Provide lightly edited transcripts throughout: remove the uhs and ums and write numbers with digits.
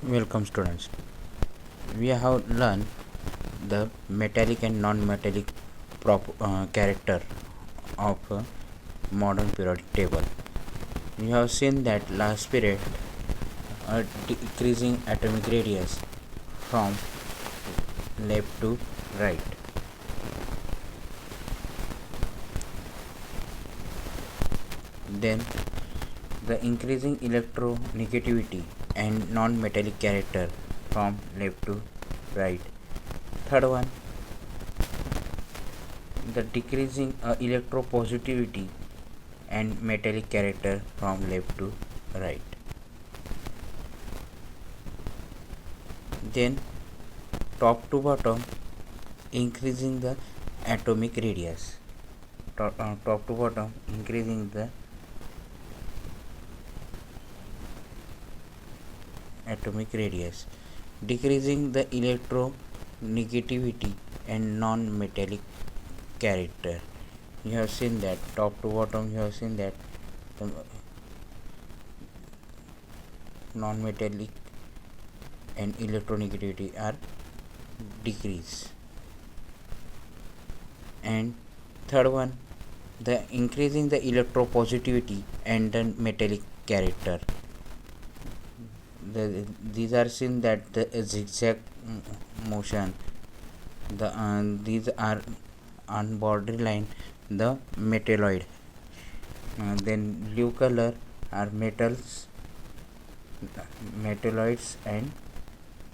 Welcome students. We have learned the metallic and non-metallic character of a modern periodic table. We have seen that last period a decreasing atomic radius from left to right. Then the increasing electronegativity and non-metallic character from left to right. Third one, the decreasing electropositivity and metallic character from left to right. Then top to bottom, increasing the atomic radius. Top to bottom, increasing the atomic radius, decreasing the electronegativity and non-metallic character. You have seen that top to bottom. You have seen that the non-metallic and electronegativity are decreased. And third one, the increasing the electropositivity and the metallic character. These are seen that the zigzag motion. These are on borderline the metalloid. Then blue color are metalloids and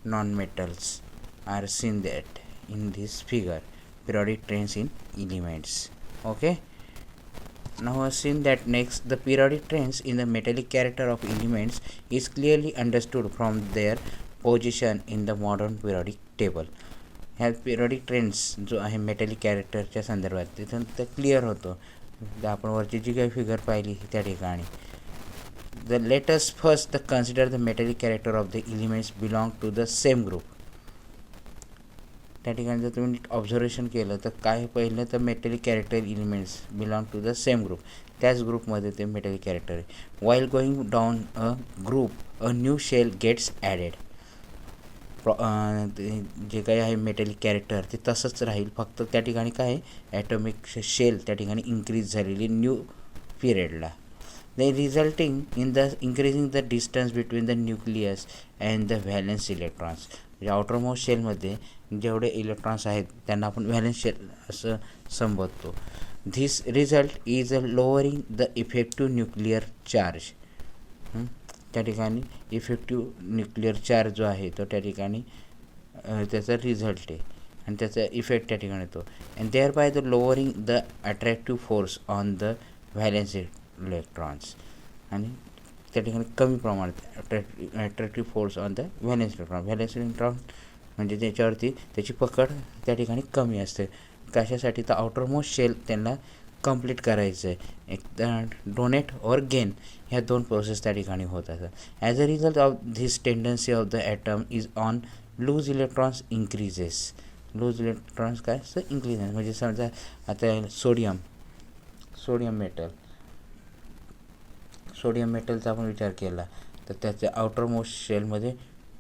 non-metals are seen that in this figure, periodic trends in elements. Okay, now I've seen that next the periodic trends in the metallic character of elements is clearly understood from their position in the modern periodic table. ह्या periodic trends जो आहे metallic कॅरेक्टरच्या संदर्भात तिथं ते clear होतं. आपण वरची जी काही फिगर पाहिली त्या ठिकाणी the latest first the consider the metallic character of the elements belong to the same group. त्या ठिकाणी जर तुम्ही ऑब्झर्वेशन केलं तर काय पहिलं तर metallic character elements belong to the same group, त्याच ग्रुपमध्ये ते मेटॅलिक कॅरेक्टर आहे. While going down a group a new shell gets added. जे काही आहे मेटॅलिक कॅरेक्टर ते तसंच राहील, फक्त त्या ठिकाणी काय आहे ॲटॉमिक शेल त्या ठिकाणी इन्क्रीज झालेली न्यू पिरियडला. They resulting in the increasing the distance between the nucleus and the valence electrons. म्हणजे आउटरमोस्ट शेलमध्ये जेवढे इलेक्ट्रॉन्स आहेत त्यांना आपण व्हॅलन्स शेल असं संबोधतो. This result is a lowering the effective nuclear charge. त्या ठिकाणी इफेक्टिव्ह न्यूक्लिअर चार्ज जो आहे तो त्या ठिकाणी त्याचा रिझल्ट आहे आणि त्याचा इफेक्ट त्या ठिकाणी येतो. And thereby the lowering the attractive force on the valence electrons. आणि त्या ठिकाणी कमी प्रमाणात attractive force on the valence electron. Valence electron म्हणजे त्याच्यावरती त्याची पकड त्या ठिकाणी कमी असते. कशासाठी तर आउटरमोस्ट शेल त्यांना कंप्लीट करायचं आहे. एक डोनेट और गेन ह्या दोन प्रोसेस त्या ठिकाणी होत असतात. As a result of this tendency of the atom is on lose electrons increases. Lose electrons काय असतं इन्क्रीजेस. म्हणजे समजा आता सोडियम मेटलचा आपण विचार केला तर त्याच्या आउटरमोस्ट शेलमध्ये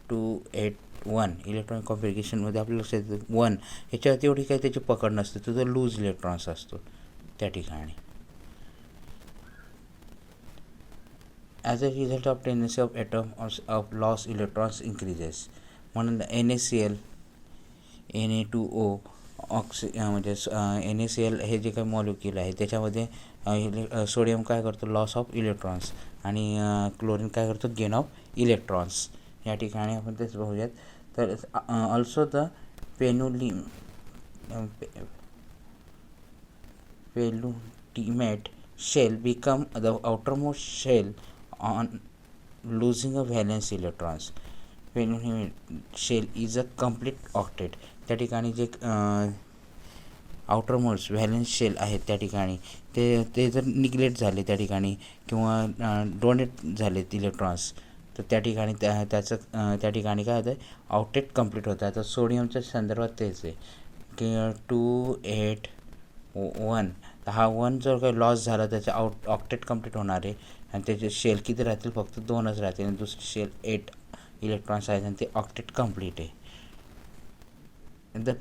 281 इलेक्ट्रॉनिक कॉन्फिगरेशनमध्ये आपल्या लक्षात येतं 1 ह्याच्यावरती एवढी काही त्याची पकड नसते, तो जो लूज इलेक्ट्रॉन्स असतो त्या ठिकाणी. As a result of tendency of atom of loss electrons increases. म्हणून NaCl Na2O म्हणजे NaCl हे जे काही मॉलिक्यूल आहे त्याच्यामध्ये सोडियम काय करतो लॉस ऑफ इलेक्ट्रॉन्स आणि क्लोरीन काय करतो गेन ऑफ इलेक्ट्रॉन्स. या ठिकाणी आपण तेच बघूयात. तर also the penultimate shell become the outermost shell on losing a valence electrons. Penultimate shell is a complete octet. त्या ठिकाणी जे आउटरमोस्ट व्हॅलन्स शेल आहेत त्या ठिकाणी ते जर निग्लेक्ट झाले त्या ठिकाणी किंवा डोनेट झालेत इलेक्ट्रॉन्स तर त्या ठिकाणी त्या ठिकाणी काय होतं आउटेट कंप्लीट होतं. आता सोडियमच्या संदर्भात तेच आहे की 281 हा 1 जर काही लॉस झाला त्याचा ऑक्टेट कंप्लीट होणार आहे आणि त्याचे शेल किती राहतील फक्त 2च राहतील आणि दुसरी शेल 8 इलेक्ट्रॉन्स आहेत आणि ते ऑक्टेट कंप्लीट आहे. The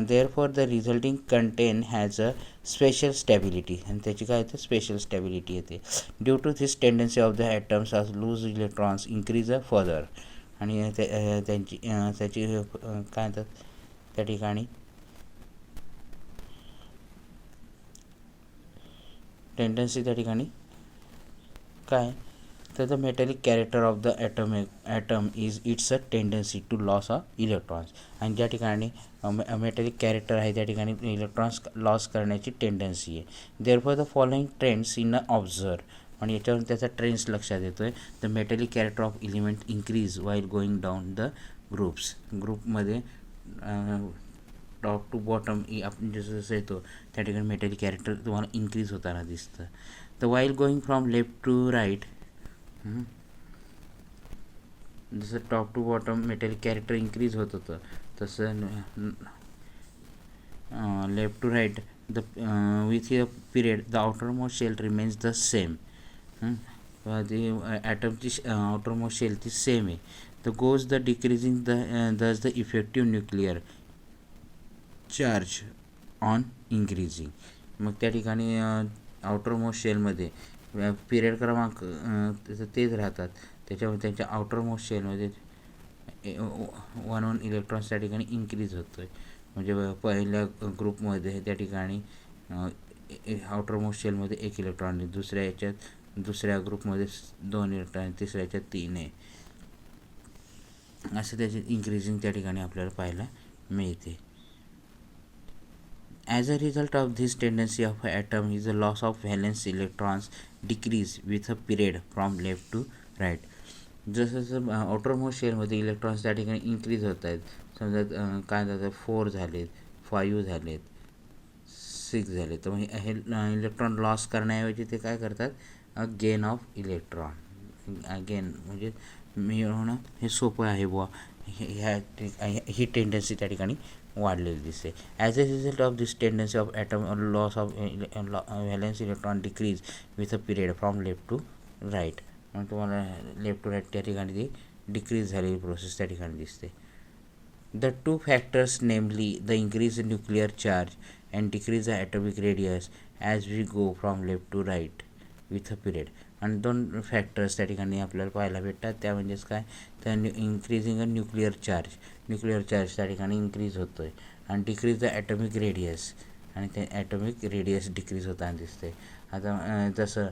therefore the resulting content has a special stability and त्याची काय येते स्पेशल स्टॅबिलिटी येते. Due to this tendency of the atoms as lose electrons increase further आणि त्याची काय म्हणतात त्या ठिकाणी टेंडन्सी त्या ठिकाणी काय तर the metallic character of the atom is its a tendency to loss of electrons. आणि ज्या ठिकाणी मेटॅलिक कॅरेक्टर आहे त्या ठिकाणी इलेक्ट्रॉन्स लॉस करण्याची टेंडन्सी आहे. Therefore the following trends in a observe आणि याच्यावर त्याचा ट्रेंड्स लक्षात येतो आहे. The metallic character of element increase while going down the ग्रुपमध्ये टॉप टू बॉटम आपण जसं जसं येतो त्या ठिकाणी मेटॅलिक कॅरेक्टर तुम्हाला इन्क्रीज होताना दिसतं. तर while going from left to right जसं top to bottom metallic character increase होत होतं तसं left to right the with a period the outermost shell remains the same. ती ॲटमची आउटर मोस्ट शेल ती सेम आहे. The goes the decreasing thus the effective nuclear charge on increasing. मग त्या ठिकाणी आउटर मोस्ट शेलमध्ये पिरियड क्रमांक तेच राहतात त्याच्यामुळे त्यांच्या आउटर मोस्ट शेलमध्ये 1 इलेक्ट्रॉन्स त्या ठिकाणी इन्क्रीज होतो आहे. म्हणजे पहिल्या ग्रुपमध्ये त्या ठिकाणी आउटर मोस्ट शेलमध्ये 1 इलेक्ट्रॉन आहे, दुसऱ्या ग्रुपमध्ये 2 इलेक्ट्रॉन, तिसऱ्या याच्यात 3 आहे. असं त्याची इन्क्रीजिंग त्या ठिकाणी आपल्याला पाहायला मिळते. As a result of this tendency of an atom is the loss of valence electrons decrease with a period from left to right. जसं जसं आउटरमोस्ट शेलमध्ये इलेक्ट्रॉन्स त्या ठिकाणी इन्क्रीज होत आहेत. समजा काय जातं 4 झालेत, 5 झालेत, 6 झाले, तर मग हे इलेक्ट्रॉन लॉस करण्याऐवजी ते काय करतात गेन ऑफ इलेक्ट्रॉन गेन म्हणजे मिळवणं हे सोपं आहे बुवा. ही टेंडन्सी त्या ठिकाणी वाढलेली दिसते. As a result of this tendency of atom loss of valence electron decrease with a period from left to right. मग तुम्हाला लेफ्ट टू राईट त्या ठिकाणी ती डिक्रीज झालेली प्रोसेस त्या ठिकाणी दिसते. The two factors namely the increase nuclear charge and decrease the atomic radius as we go from left to right with a period. आणि 2 फॅक्टर्स त्या ठिकाणी आपल्याला पाहायला भेटतात. त्या म्हणजेच काय तर इन्क्रीजिंग अ न्यूक्लिअर चार्ज त्या ठिकाणी इन्क्रीज होतो आहे आणि डिक्रीज द ॲटॉमिक रेडियस आणि ते ॲटॉमिक रेडियस डिक्रीज होताना दिसते. आता जसं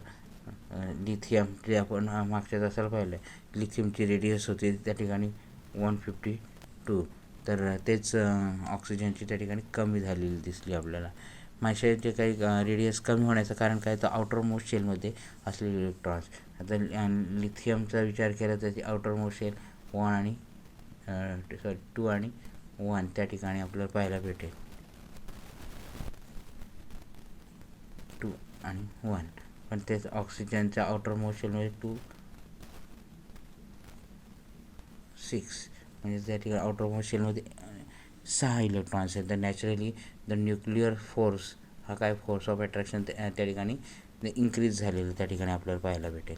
लिथियम जे आपण मागच्या तासाला पाहिलं आहे लिथियमची रेडियस होती त्या ठिकाणी 152 तर तेच ऑक्सिजनची त्या ठिकाणी कमी झालेली दिसली आपल्याला. मागच्या जे काही रेडियस कमी होण्याचं कारण काय तर आउटर मोस्ट शेलमध्ये असलेले इलेक्ट्रॉन्स. आता लिथियमचा विचार केला तर आउटर मोस्ट शेल 2 आणि 1 त्या ठिकाणी आपल्याला पाहायला भेटेल 2 आणि 1. पण तेच ऑक्सिजनच्या आउटर मोस्ट शेलमध्ये 2, 6 म्हणजे त्या ठिकाणी आउटर मोस्ट शेलमध्ये 6 इलेक्ट्रॉन्स आहेत. तर नॅचरली द न्यूक्लिअर फोर्स हा काय फोर्स ऑफ अट्रॅक्शन त्या ठिकाणी इन्क्रीज झालेलं त्या ठिकाणी आपल्याला पाहायला भेटेल.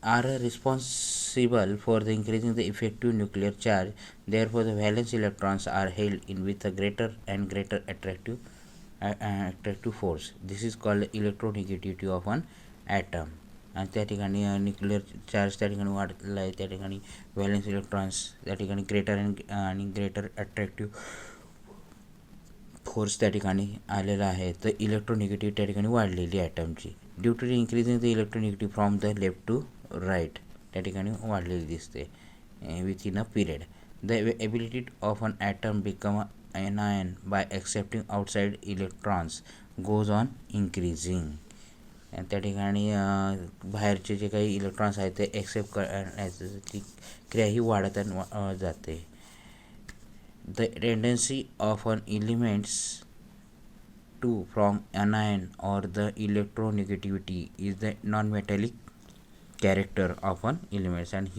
are responsible for the increasing the effective nuclear charge. Therefore, the valence electrons are held in with a greater and greater attractive force. This is called electronegativity of an atom. आणि त्या ठिकाणी nuclear charge त्या ठिकाणी वाढलेला आहे. त्या ठिकाणी valence electrons त्या ठिकाणी ग्रेटर आणि ग्रेटर अट्रॅक्टिव्ह फोर्स त्या ठिकाणी आलेला आहे. तर इलेक्ट्रोनिगेटिव्ह त्या ठिकाणी वाढलेली आहे ॲटमची. Due to increasing the electronegative from the left to right त्या ठिकाणी वाढलेली दिसते with in a period. The ability of an atom become an ion by accepting outside electrons goes on increasing. त्या ठिकाणी बाहेरचे जे काही इलेक्ट्रॉन्स आहेत ते ॲक्सेप्ट करण्याची क्रिया ही वाढत जाते. The tendency of an elements to from anion or the electronegativity is the non-metallic character of an elements. आणि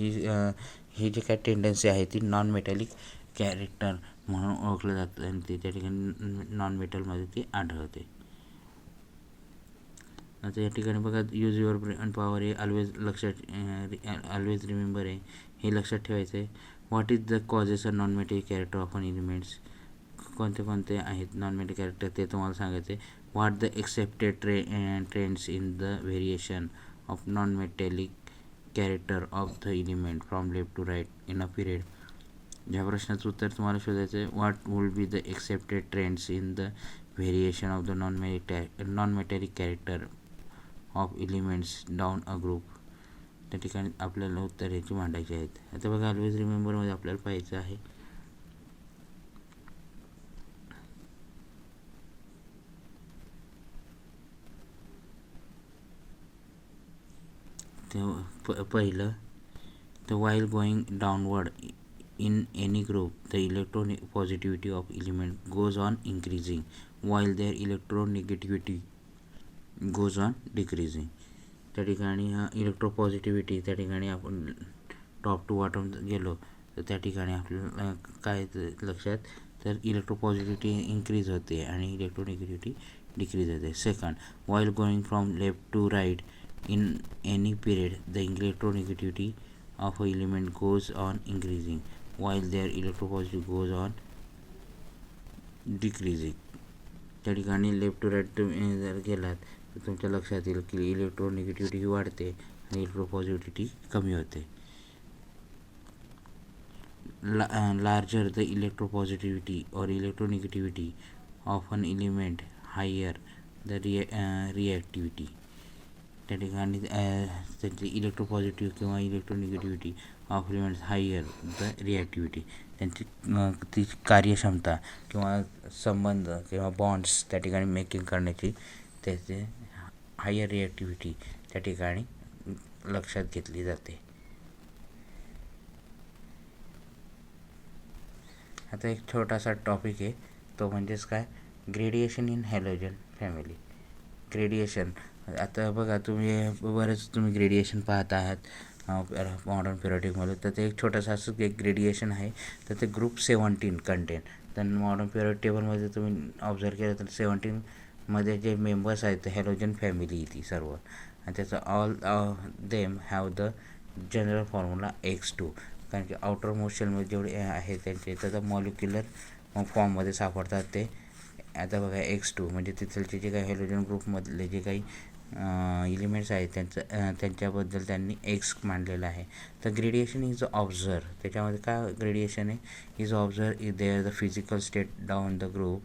ही जी काय टेंडन्सी आहे ती नॉन मेटॅलिक कॅरेक्टर म्हणून ओळखलं जातं आणि ते त्या ठिकाणी नॉन मेटलमध्ये ते आढळते. आता या ठिकाणी बघा, यूज युअर ब्रेन पॉवर हे ऑलवेज रिमेंबर आहे, हे लक्षात ठेवायचं आहे. What is the causes of non metal character of an elements, कोणते कोणते आहेत नॉन मेटल कॅरेक्टर ते तुम्हाला सांगायचे. What the expected trends in the variation of non metallic character of the element from left to right in a period. ह्या प्रश्नाचं उत्तर तुम्हाला शोधायचं आहे. What will be the expected trends in the variation of the non metallic character of elements down a group. त्या ठिकाणी आपल्याला उत्तर याची मांडायची आहेत. आता बघा, ऑलवेज रिमेंबरमध्ये आपल्याला पाहायचं आहे. पहिलं, the while going downward in any group, the electropositivity of element goes on increasing while their electronegativity goes on decreasing. त्या ठिकाणी हा इलेक्ट्रोपॉझिटिव्हिटी, त्या ठिकाणी आपण टॉप टू बॉटम गेलो तर त्या ठिकाणी आपल्याला काय लक्षात, तर इलेक्ट्रोपॉझिटिव्हिटी इन्क्रीज होते आणि इलेक्ट्रोनेगेटिव्हिटी डिक्रीज होते. Second, while going from left to right in any period, the electronegativity of an element goes on increasing while their electropositivity goes on decreasing. त्या ठिकाणी लेफ्ट टू राईट तुम्ही जर गेलात तर तुमच्या लक्षात येईल की इलेक्ट्रोनेगेटिव्हिटी ही वाढते आणि इलेक्ट्रोपॉझिटिव्हिटी कमी होते. लार्जर द इलेक्ट्रोपॉझिटिव्हिटी और electronegativity of an element, higher the reactivity. त्या ठिकाणी त्यांची इलेक्ट्रोपॉझिटिव्ह किंवा electronegativity of elements, higher the reactivity, त्यांची ती कार्यक्षमता किंवा संबंध किंवा बॉन्ड्स त्या ठिकाणी मेकिंग करण्याची त्याचे हायर रिॲक्टिव्हिटी त्या ठिकाणी लक्षात घेतली जाते. आता एक छोटासा टॉपिक आहे, तो म्हणजेच काय, gradation in halogen family. Gradation, आता बघा तुम्ही ग्रेडिएशन पाहत आहात मॉडर्न पिरियडिकमध्ये, तर ते एक छोटंसं असं एक ग्रेडिएशन आहे. तर ते ग्रुप 17 कंटेन. तर मॉडर्न पिरियड टेबलमध्ये तुम्ही ऑब्झर्व केलं तर 17मध्ये जे मेंबर्स आहेत हॅलोजन फॅमिली ती सर्व, आणि त्याचं all them have the general formula X2. कारण की आउटर मोस्ट शेलमध्ये जेवढे आहे त्यांचे त्याचा मॉलिक्युलर फॉर्ममध्ये सापडतात ते. आता बघा X2 म्हणजे तिथलचे जे काही हॅलोजन ग्रुपमधले जे काही एलिमेंट्स आहेत त्यांच्याबद्दल त्यांनी X मांडलेलं आहे. तर ग्रेडिएशन इज ऑब्झर्व, त्याच्यामध्ये काय ग्रेडिएशन आहे, is observe is there the physical state down the group.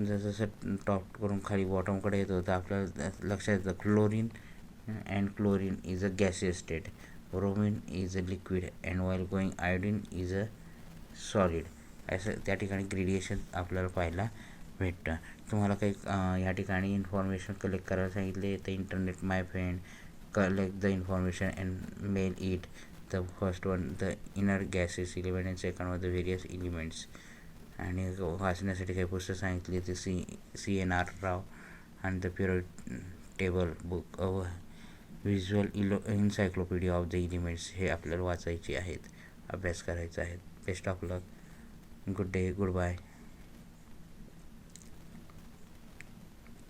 जसं टॉप करून खाली बॉटमकडे येतो तर आपल्याला लक्षात येतं chlorine and chlorine is a gaseous state, bromine is a liquid and while going iodine is a solid. असं त्या ठिकाणी ग्रेडिएशन आपल्याला पाहायला भेटतं. तुम्हाला काही या ठिकाणी इन्फॉर्मेशन कलेक्ट करायला सांगितले तर internet my friend, collect the information and mail it. The first one the inner gases element and second one the various elements. आणि वाचण्यासाठी काही पुस्तक सांगितली ते CNR राव आणि the period table book of visual encyclopedia of the elements, हे आपल्याला वाचायचे आहेत, अभ्यास करायचा आहे. Best of luck, good day, good bye.